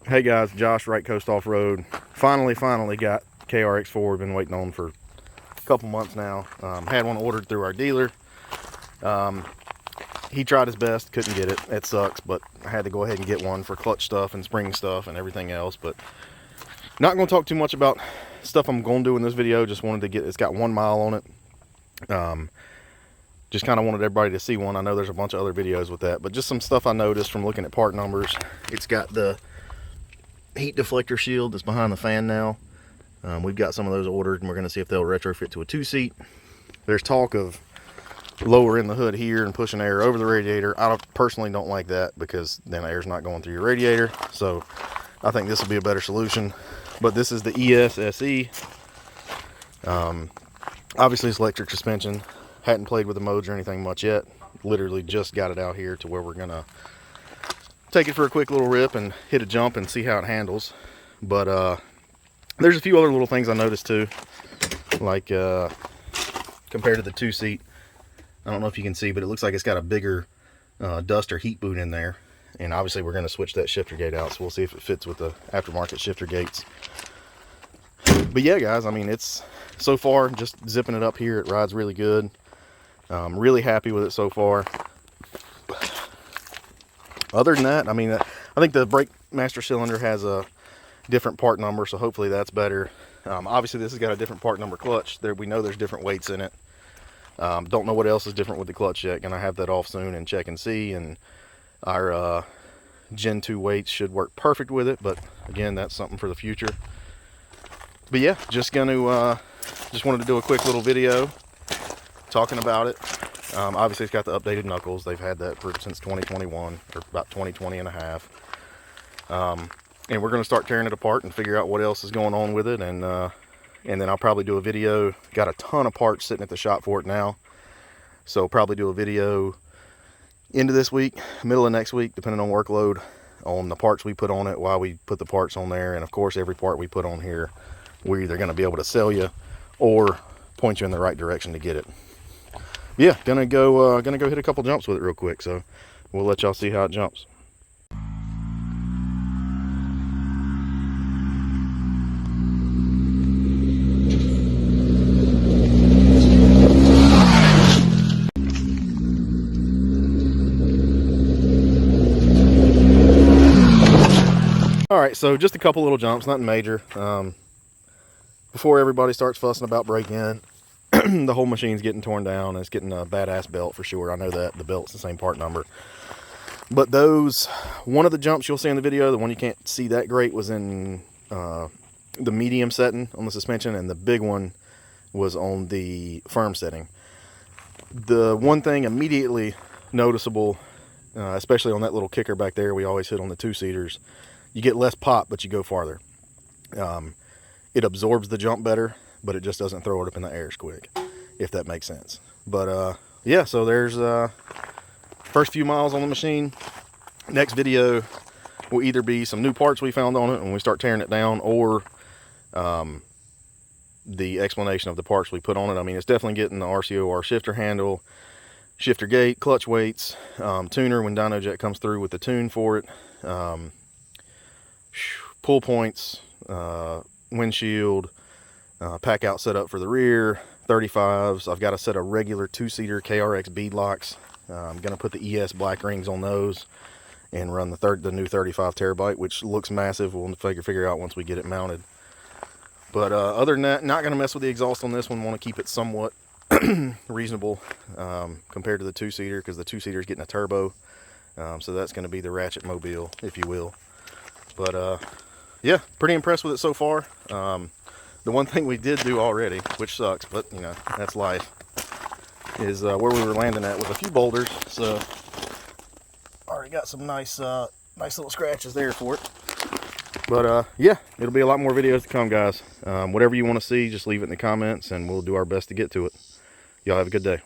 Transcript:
Hey guys, Josh, Right Coast Off-Road. Finally got KRX 4. We've been waiting on for a couple months now. Had one ordered through our dealer. He tried his best, couldn't get it. It sucks, but I had to go ahead and get one for clutch stuff and spring stuff and everything else. But not going to talk too much about stuff I'm going to do in this video. Just wanted to get, it's got 1 mile on it. Just kind of wanted everybody to see one. I know there's a bunch of other videos with that, but just some stuff I noticed from looking at part numbers. It's got the heat deflector shield that's behind the fan now. We've got some of those ordered, and we're going to see if they'll retrofit to a 2-seat. There's talk of lowering the hood here and pushing air over the radiator. I personally don't like that because then air's not going through your radiator. So I think this will be a better solution. But this is the ESSE. Obviously it's electric suspension. Hadn't played with the modes or anything much yet. Literally just got it out here to where we're gonna take it for a quick little rip and hit a jump and see how it handles. But there's a few other little things I noticed too, like compared to the 2-seat. I don't know if you can see, but it looks like it's got a bigger dust or heat boot in there. And obviously we're going to switch that shifter gate out, so we'll see if it fits with the aftermarket shifter gates. But yeah guys, I mean, it's so far just zipping it up here, it rides really good. I'm really happy with it so far. Other than that, I mean, I think the brake master cylinder has a different part number, so hopefully that's better. Obviously this has got a different part number clutch. We know there's different weights in it. Don't know what else is different with the clutch yet. Gonna have that off soon and check and see. And our Gen 2 weights should work perfect with it, but again, that's something for the future. But yeah, just wanted to do a quick little video talking about it. Obviously it's got the updated knuckles. They've had that since 2021, or about 2020 and a half. And we're going to start tearing it apart and figure out what else is going on with it. And then I'll probably do a video. Got a ton of parts sitting at the shop for it now. So probably do a video into this week, middle of next week, depending on workload, on the parts we put on it, why we put the parts on there. And of course, every part we put on here, we're either going to be able to sell you or point you in the right direction to get it. Yeah, gonna go hit a couple jumps with it real quick, so we'll let y'all see how it jumps. All right, so just a couple little jumps, nothing major. Before everybody starts fussing about break-in, the whole machine's getting torn down, and it's getting a badass belt for sure. I know that the belt's the same part number. But one of the jumps you'll see in the video, the one you can't see that great, was in the medium setting on the suspension, and the big one was on the firm setting. The one thing immediately noticeable, especially on that little kicker back there we always hit on the 2-seaters, you get less pop, but you go farther. It absorbs the jump better, but it just doesn't throw it up in the air as quick, if that makes sense. But yeah, so there's first few miles on the machine. Next video will either be some new parts we found on it when we start tearing it down, or the explanation of the parts we put on it. I mean, it's definitely getting the RCOR shifter handle, shifter gate, clutch weights, tuner when DynoJet comes through with the tune for it, pull points, windshield, pack out setup for the rear, 35s. I've got a set of regular 2-seater KRX bead locks. I'm going to put the ES black rings on those and run the new 35 terabyte, which looks massive. We'll figure out once we get it mounted. But other than that, not going to mess with the exhaust on this one. Want to keep it somewhat reasonable compared to the 2-seater, because the 2-seater is getting a turbo. So that's going to be the ratchet mobile, if you will. But yeah, pretty impressed with it so far. The one thing we did do already, which sucks, but you know, that's life, is where we were landing at with a few boulders. So already got some nice little scratches there for it. But yeah, it'll be a lot more videos to come, guys. Whatever you want to see, just leave it in the comments and we'll do our best to get to it. Y'all have a good day.